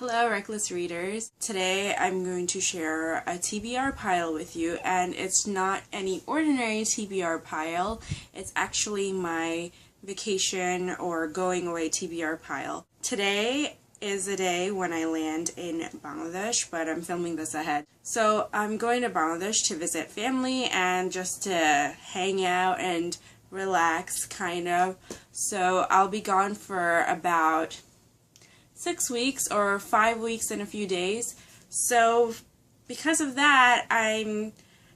Hello, Reckless Readers. Today I'm going to share a TBR pile with you, and it's not any ordinary TBR pile. It's actually my vacation or going away TBR pile. Today is the day when I land in Bangladesh, but I'm filming this ahead. So I'm going to Bangladesh to visit family and just to hang out and relax, kind of. So I'll be gone for about 6 weeks or 5 weeks and a few days. So because of that, I'm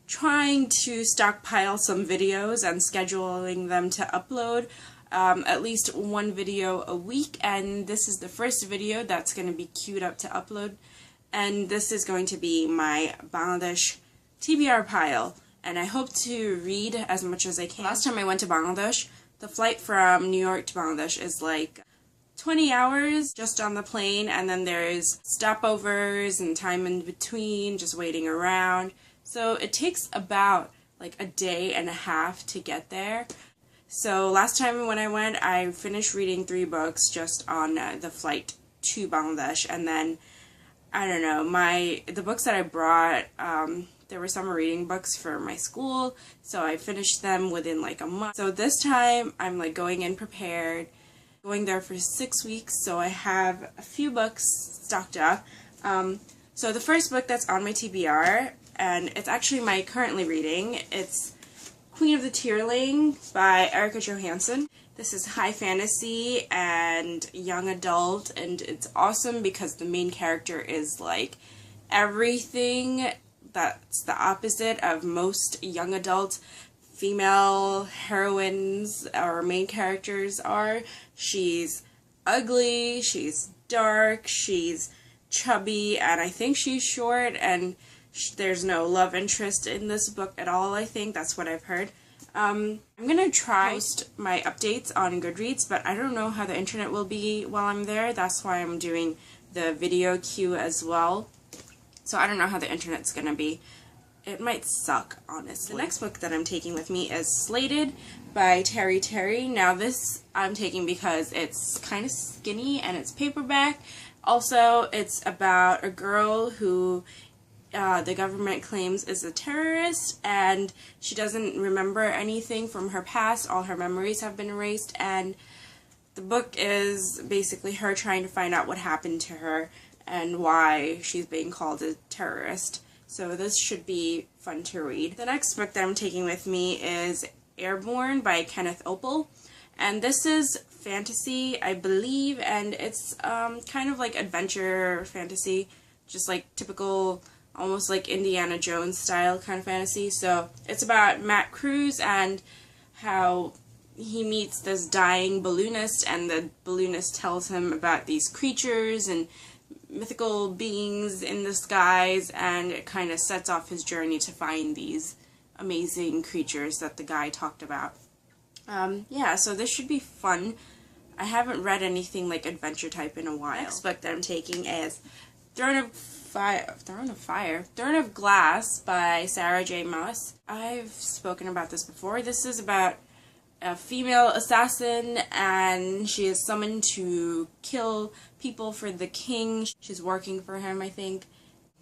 trying to stockpile some videos and scheduling them to upload at least one video a week, and this is the first video that's going to be queued up to upload, and this is going to be my Bangladesh TBR pile, and I hope to read as much as I can. Last time I went to Bangladesh, the flight from New York to Bangladesh is like 20 hours just on the plane, and then there's stopovers and time in between, just waiting around. So it takes about like a day and a half to get there. So last time when I went, I finished reading 3 books just on the flight to Bangladesh, and then, I don't know, the books that I brought, there were summer reading books for my school, so I finished them within like a month. So this time, I'm like going in prepared, going there for 6 weeks, so I have a few books stocked up. So the first book that's on my TBR, and it's actually my currently reading, it's Queen of the Tearling by Erica Johansson. This is high fantasy and young adult, and it's awesome because the main character is like everything that's the opposite of most young adult female heroines or main characters are. She's ugly, she's dark, she's chubby, and I think she's short, and there's no love interest in this book at all, I think. That's what I've heard. I'm gonna try to post my updates on Goodreads, but I don't know how the internet will be while I'm there. That's why I'm doing the video queue as well. So I don't know how the internet's gonna be. It might suck, honestly. The next book that I'm taking with me is Slated by Terry. Now this I'm taking because it's kind of skinny and it's paperback. Also, it's about a girl who the government claims is a terrorist, and she doesn't remember anything from her past. All her memories have been erased, and the book is basically her trying to find out what happened to her and why she's being called a terrorist. So this should be fun to read. The next book that I'm taking with me is Airborne by Kenneth Opel, and this is fantasy, I believe, and it's kind of like adventure fantasy, just like typical, almost like Indiana Jones style kind of fantasy. So it's about Matt Cruz and how he meets this dying balloonist, and the balloonist tells him about these creatures and mythical beings in the skies, and it kind of sets off his journey to find these amazing creatures that the guy talked about. Yeah, so this should be fun. I haven't read anything like adventure type in a while. The next book that I'm taking is Throne of Glass by Sarah J. Maas. I've spoken about this before. This is about a female assassin, and she is summoned to kill people for the king. She's working for him, I think.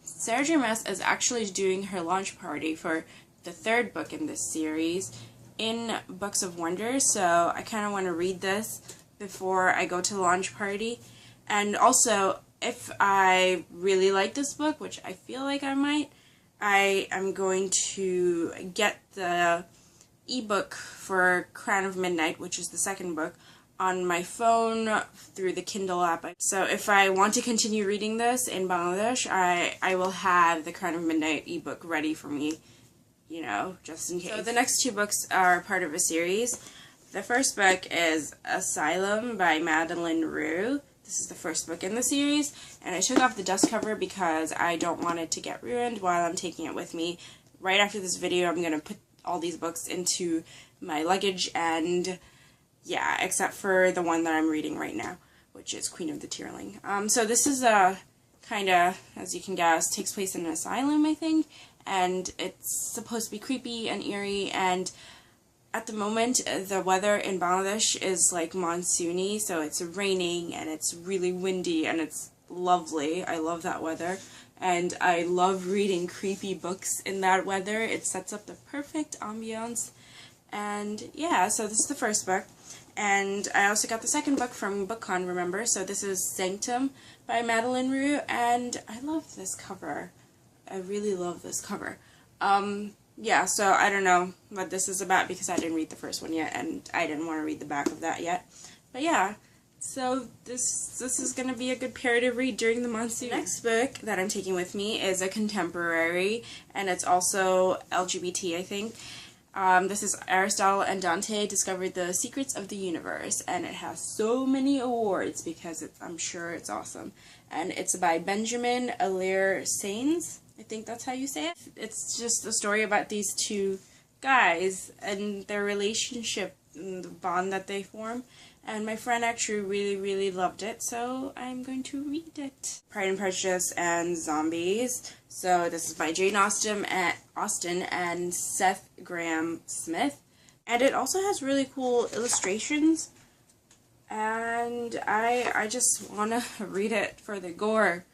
Sarah J. Maas is actually doing her launch party for the 3rd book in this series in Books of Wonder, so I kind of want to read this before I go to the launch party. And also, if I really like this book, which I feel like I might, I am going to get the ebook for Crown of Midnight, which is the 2nd book, on my phone through the Kindle app. So if I want to continue reading this in Bangladesh, I will have the Crown of Midnight ebook ready for me, you know, just in case. So the next 2 books are part of a series. The first book is Asylum by Madeline Rue. This is the first book in the series, and I took off the dust cover because I don't want it to get ruined while I'm taking it with me. Right after this video, I'm going to put all these books into my luggage, and yeah, except for the one that I'm reading right now, which is Queen of the Tearling. So this is a kind of, as you can guess, takes place in an asylum, I think, and it's supposed to be creepy and eerie, and at the moment, the weather in Bangladesh is like monsoony, so it's raining and it's really windy and it's lovely. I love that weather, and I love reading creepy books in that weather. It sets up the perfect ambiance. And yeah, so this is the first book, and I also got the second book from BookCon, remember? So this is Sanctum by Madeline Rue, and I love this cover. I really love this cover. Yeah, so I don't know what this is about because I didn't read the first one yet, and I didn't want to read the back of that yet. But yeah, so this is going to be a good pair to read during the monsoon. The next book that I'm taking with me is a contemporary, and it's also LGBT, I think. This is Aristotle and Dante Discovered the Secrets of the Universe, and it has so many awards because I'm sure it's awesome. And it's by Benjamin Allaire Sains. I think that's how you say it. It's just a story about these two guys and their relationship and the bond that they form. And my friend actually really loved it, so I'm going to read it. Pride and Prejudice and Zombies. So this is by Jane Austen and Seth Graham Smith. And it also has really cool illustrations. And I just want to read it for the gore.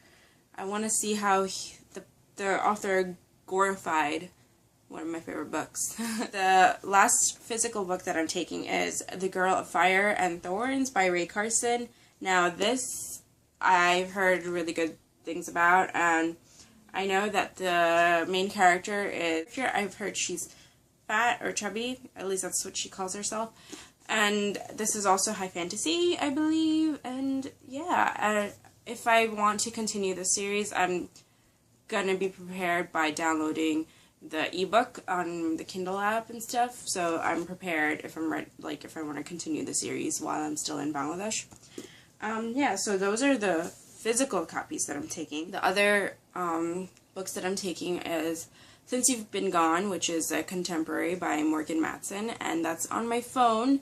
I want to see how the author glorified one of my favorite books. The last physical book that I'm taking is The Girl of Fire and Thorns by Rae Carson. Now this I've heard really good things about, and I know that the main character is, I've heard she's fat or chubby, at least that's what she calls herself. And this is also high fantasy, I believe, and yeah, if I want to continue the series, I'm gonna be prepared by downloading the ebook on the Kindle app and stuff, so I'm prepared if I'm if I want to continue the series while I'm still in Bangladesh. Yeah, so those are the physical copies that I'm taking. The other books that I'm taking is Since You've Been Gone, which is a contemporary by Morgan Matson, and that's on my phone,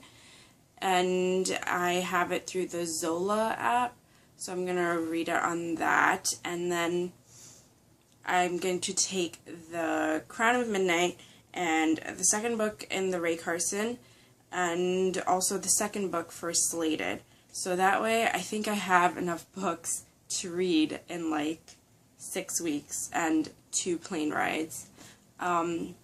and I have it through the Zola app, so I'm gonna read it on that, and then I'm going to take The Crown of Midnight and the second book in the Rae Carson, and also the second book for Slated. So that way I think I have enough books to read in like 6 weeks and 2 plane rides.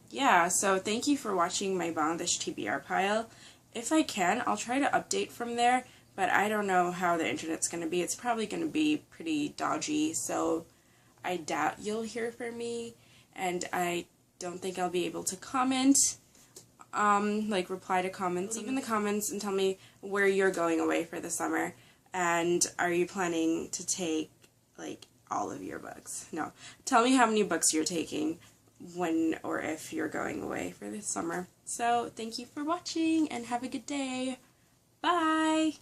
Yeah, so thank you for watching my Bangladesh TBR pile. If I can, I'll try to update from there, but I don't know how the internet's going to be. It's probably going to be pretty dodgy, so I doubt you'll hear from me, and I don't think I'll be able to comment, reply to comments. Leave in the comments and tell me where you're going away for the summer, and are you planning to take, all of your books? No. Tell me how many books you're taking when or if you're going away for the summer. So, thank you for watching, and have a good day. Bye!